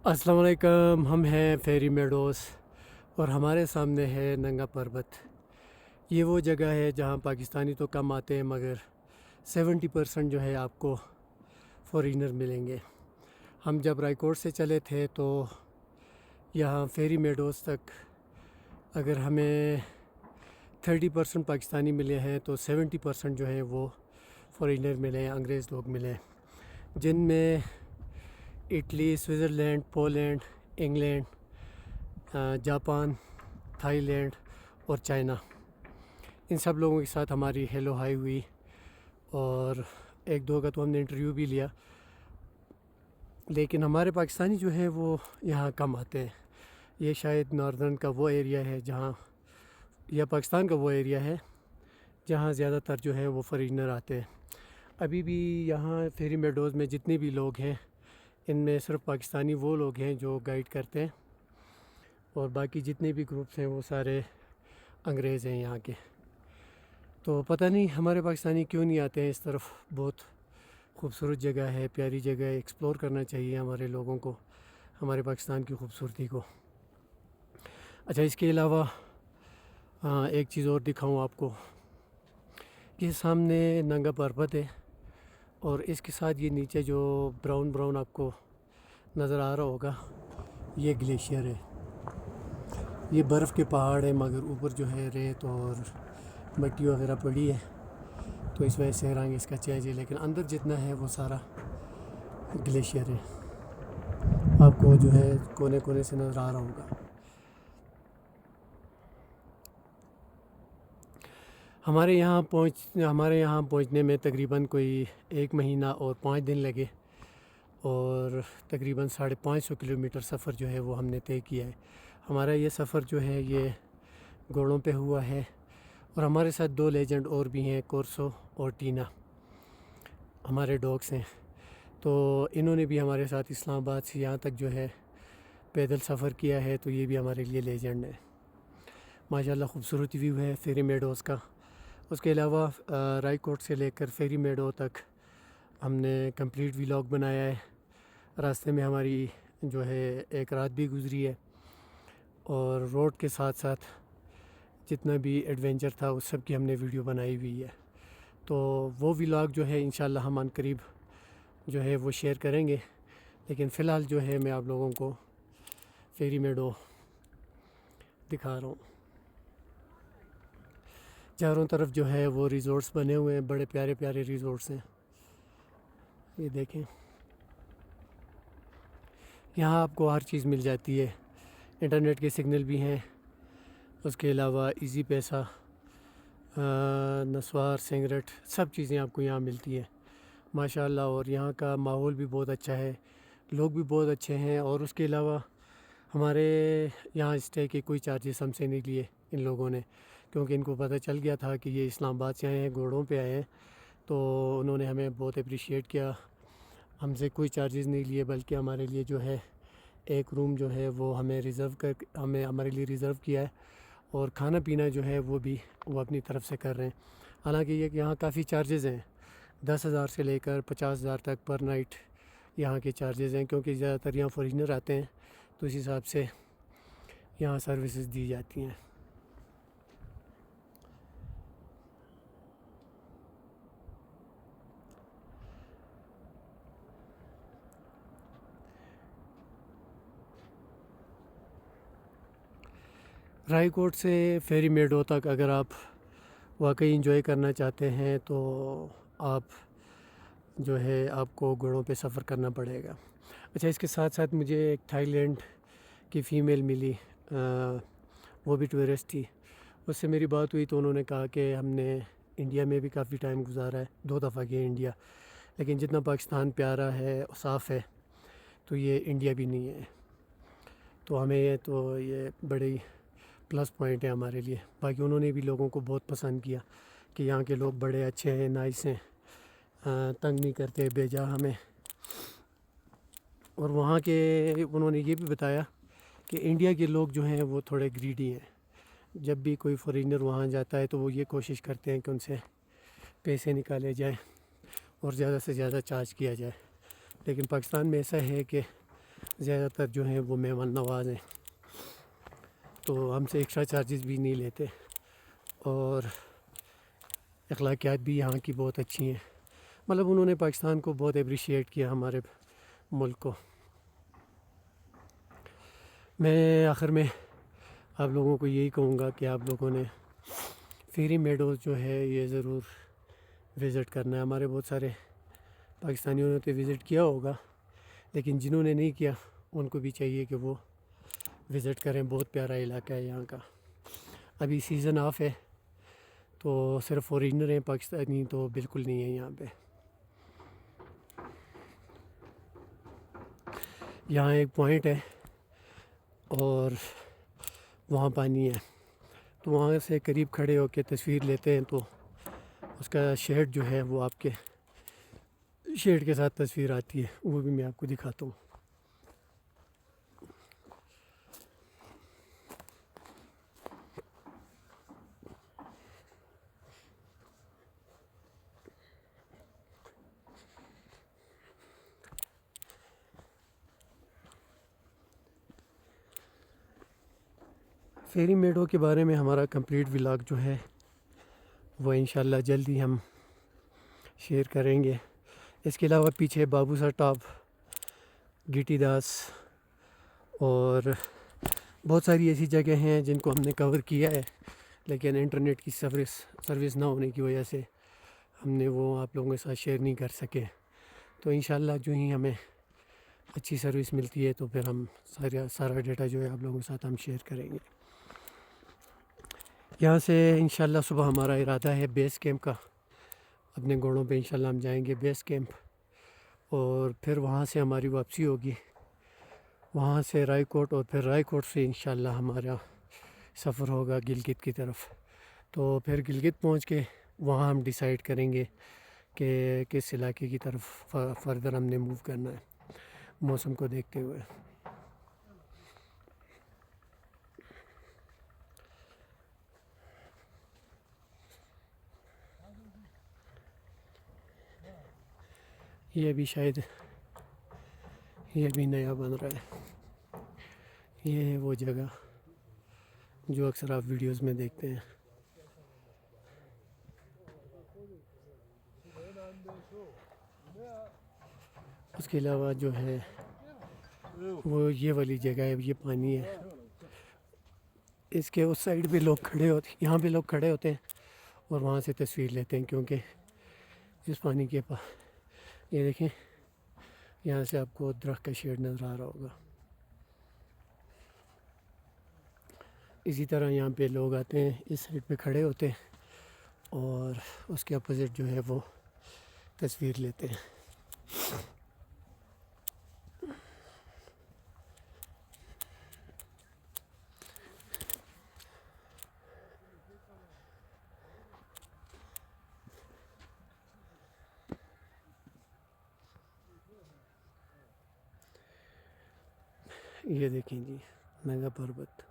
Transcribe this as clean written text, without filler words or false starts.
السلام علیکم. ہم ہیں فیری میڈوز اور ہمارے سامنے ہے ننگا پربت. یہ وہ جگہ ہے جہاں پاکستانی تو کم آتے ہیں مگر 70% جو ہے آپ کو فورینر ملیں گے. ہم جب رائی کوٹ سے چلے تھے تو یہاں فیری میڈوز تک اگر ہمیں 30% پاکستانی ملے ہیں تو 70% جو ہیں وہ فورینر ملے ہیں، انگریز لوگ ملے ہیں، جن میں Italy, Switzerland, Poland, England, Japan, Thailand اور چائنا. ان سب لوگوں کے ساتھ ہماری ہیلو ہائی ہوئی اور ایک دو کا تو ہم نے انٹرویو بھی لیا. لیکن ہمارے پاکستانی جو ہیں وہ یہاں کم آتے ہیں. یہ شاید ناردرن کا وہ ایریا ہے جہاں، یا پاکستان کا وہ ایریا ہے جہاں زیادہ تر جو ہے وہ فارینر آتے ہیں. ابھی بھی یہاں فیری میڈوز میں جتنے بھی لوگ ہیں ان میں صرف پاکستانی وہ لوگ ہیں جو گائیڈ کرتے ہیں، اور باقی جتنے بھی گروپس ہیں وہ سارے انگریز ہیں یہاں کے. تو پتہ نہیں ہمارے پاکستانی کیوں نہیں آتے ہیں اس طرف. بہت خوبصورت جگہ ہے، پیاری جگہ ہے، ایکسپلور کرنا چاہیے ہمارے لوگوں کو ہمارے پاکستان کی خوبصورتی کو. اچھا، اس کے علاوہ ایک چیز اور دکھاؤں آپ کو. یہ سامنے ننگا پربت ہے اور اس کے ساتھ یہ نیچے جو براؤن آپ کو نظر آ رہا ہوگا یہ گلیشیئر ہے. یہ برف کے پہاڑ ہے مگر اوپر جو ہے ریت اور مٹی وغیرہ پڑی ہے تو اس وجہ سے رنگ اس کا چینج ہے، لیکن اندر جتنا ہے وہ سارا گلیشیئر ہے. آپ کو جو ہے کونے کونے سے نظر آ رہا ہوگا. ہمارے یہاں پہنچنے میں تقریباً کوئی 1 مہینہ اور 5 دن لگے، اور تقریباً 550 کلومیٹر سفر جو ہے وہ ہم نے طے کیا ہے. ہمارا یہ سفر جو ہے یہ گھوڑوں پہ ہوا ہے، اور ہمارے ساتھ 2 لیجنڈ اور بھی ہیں، کورسو اور ٹینا، ہمارے ڈاگس ہیں. تو انہوں نے بھی ہمارے ساتھ اسلام آباد سے یہاں تک جو ہے پیدل سفر کیا ہے، تو یہ بھی ہمارے لیے لیجنڈ ہے. ماشاءاللہ خوبصورت ویو ہے فیری میڈوز کا. اس کے علاوہ رائی کوٹ سے لے کر فیری میڈو تک ہم نے کمپلیٹ ولاگ بنایا ہے. راستے میں ہماری جو ہے ایک رات بھی گزری ہے، اور روڈ کے ساتھ ساتھ جتنا بھی ایڈونچر تھا اس سب کی ہم نے ویڈیو بنائی ہوئی ہے. تو وہ ولاگ جو ہے انشاءاللہ ہم عن قریب جو ہے وہ شیئر کریں گے. لیکن فی الحال جو ہے میں آپ لوگوں کو فیری میڈو دکھا رہا ہوں. چاروں طرف جو ہے وہ ریزورٹس بنے ہوئے ہیں، بڑے پیارے پیارے ریزورٹس ہیں. یہ دیکھیں، یہاں آپ کو ہر چیز مل جاتی ہے. انٹرنیٹ کے سگنل بھی ہیں، اس کے علاوہ ایزی پیسہ، نسوار، سنگرٹ، سب چیزیں آپ کو یہاں ملتی ہیں ماشاءاللہ. اور یہاں کا ماحول بھی بہت اچھا ہے، لوگ بھی بہت اچھے ہیں. اور اس کے علاوہ ہمارے یہاں اسٹے کے کوئی چارجز ہم سے نہیں لیے ان لوگوں نے، کیونکہ ان کو پتہ چل گیا تھا کہ یہ اسلام آباد سے آئے ہیں، گھوڑوں پہ آئے ہیں. تو انہوں نے ہمیں بہت اپریشیٹ کیا، ہم سے کوئی چارجز نہیں لیے، بلکہ ہمارے لیے جو ہے ایک روم جو ہے وہ ہمارے لیے ریزرو کیا ہے. اور کھانا پینا جو ہے وہ بھی وہ اپنی طرف سے کر رہے ہیں. حالانکہ یہاں کافی چارجز ہیں، 10,000 سے لے کر 50,000 تک پر نائٹ یہاں کے چارجز ہیں، کیونکہ زیادہ تر یہاں فارینر آتے ہیں تو اس حساب سے یہاں سروسز دی جاتی ہیں. رائی کوٹ سے فیری میڈو تک اگر آپ واقعی انجوائے کرنا چاہتے ہیں تو آپ جو ہے آپ کو گھوڑوں پہ سفر کرنا پڑے گا. اچھا، اس کے ساتھ ساتھ مجھے ایک تھائی لینڈ کی فیمیل ملی، وہ بھی ٹورسٹ تھی. اس سے میری بات ہوئی تو انہوں نے کہا کہ ہم نے انڈیا میں بھی کافی ٹائم گزارا ہے، 2 دفعہ گئے انڈیا، لیکن جتنا پاکستان پیارا ہے، صاف ہے، تو یہ انڈیا بھی نہیں ہے. تو ہمیں یہ بڑی پلس پوائنٹ ہے ہمارے لیے. باقی انہوں نے بھی لوگوں کو بہت پسند کیا کہ یہاں کے لوگ بڑے اچھے ہیں، نائس ہیں، تنگ نہیں کرتے بھیجا ہمیں. اور وہاں کے انہوں نے یہ بھی بتایا کہ انڈیا کے لوگ جو ہیں وہ تھوڑے گریڈی ہیں. جب بھی کوئی فارینر وہاں جاتا ہے تو وہ یہ کوشش کرتے ہیں کہ ان سے پیسے نکالے جائیں اور زیادہ سے زیادہ چارج کیا جائے. لیکن پاکستان میں ایسا ہے کہ زیادہ تر جو ہیں وہ مہمان نواز ہیں، تو ہم سے ایکسٹرا چارجز بھی نہیں لیتے، اور اخلاقیات بھی یہاں کی بہت اچھی ہیں۔ مطلب انہوں نے پاکستان کو بہت اپریشیٹ کیا، ہمارے ملک کو۔ میں آخر میں آپ لوگوں کو یہی کہوں گا کہ آپ لوگوں نے فیری میڈوز جو ہے یہ ضرور وزٹ کرنا ہے۔ ہمارے بہت سارے پاکستانیوں نے تو وزٹ کیا ہوگا، لیکن جنہوں نے نہیں کیا ان کو بھی چاہیے کہ وہ وزٹ کریں۔ بہت پیارا علاقہ ہے یہاں کا۔ ابھی سیزن آف ہے، تو صرف فورینر ہیں، پاکستانی تو بالکل نہیں ہے یہاں پہ۔ یہاں ایک پوائنٹ ہے اور وہاں پانی ہے، تو وہاں سے قریب کھڑے ہو کے تصویر لیتے ہیں تو اس کا شیڈ جو ہے وہ آپ کے شیڈ کے ساتھ تصویر آتی ہے، وہ بھی میں آپ کو دکھاتا ہوں۔ فیری میڈو کے بارے میں ہمارا کمپلیٹ ولاگ جو ہے وہ انشاءاللہ جلد ہی ہم شیئر کریں گے۔ اس کے علاوہ پیچھے بابو سر ٹاپ، گیٹی داس اور بہت ساری ایسی جگہ ہیں جن کو ہم نے کور کیا ہے، لیکن انٹرنیٹ کی سروس نہ ہونے کی وجہ سے ہم نے وہ آپ لوگوں کے ساتھ شیئر نہیں کر سکے۔ تو انشاءاللہ جو ہی ہمیں اچھی سروس ملتی ہے تو پھر ہم سارا ڈیٹا جو ہے آپ لوگوں کے ساتھ ہم شیئر کریں گے۔ یہاں سے انشاءاللہ صبح ہمارا ارادہ ہے بیس کیمپ کا، اپنے گھوڑوں پہ انشاءاللہ ہم جائیں گے بیس کیمپ، اور پھر وہاں سے ہماری واپسی ہوگی، وہاں سے رائے کوٹ، اور پھر رائے کوٹ سے انشاءاللہ ہمارا سفر ہوگا گلگت کی طرف۔ تو پھر گلگت پہنچ کے وہاں ہم ڈیسائیڈ کریں گے کہ کس علاقے کی طرف فردر ہم نے موو کرنا ہے، موسم کو دیکھتے ہوئے۔ یہ بھی شاید یہ بھی نیا بن رہا ہے، یہ ہے وہ جگہ جو اکثر آپ ویڈیوز میں دیکھتے ہیں۔ اس کے علاوہ جو ہے وہ یہ والی جگہ ہے، یہ پانی ہے، اس کے اس سائڈ پہ لوگ کھڑے ہوتے ہیں، یہاں پہ لوگ کھڑے ہوتے ہیں اور وہاں سے تصویر لیتے ہیں، کیونکہ اس پانی کے پاس یہ دیکھیں یہاں سے آپ کو درخت کا شیڈ نظر آ رہا ہوگا۔ اسی طرح یہاں پہ لوگ آتے ہیں، اس سائڈ پہ کھڑے ہوتے ہیں اور اس کے اپوزٹ جو ہے وہ تصویر لیتے ہیں۔ یہ دیکھیں جی نگا پربت۔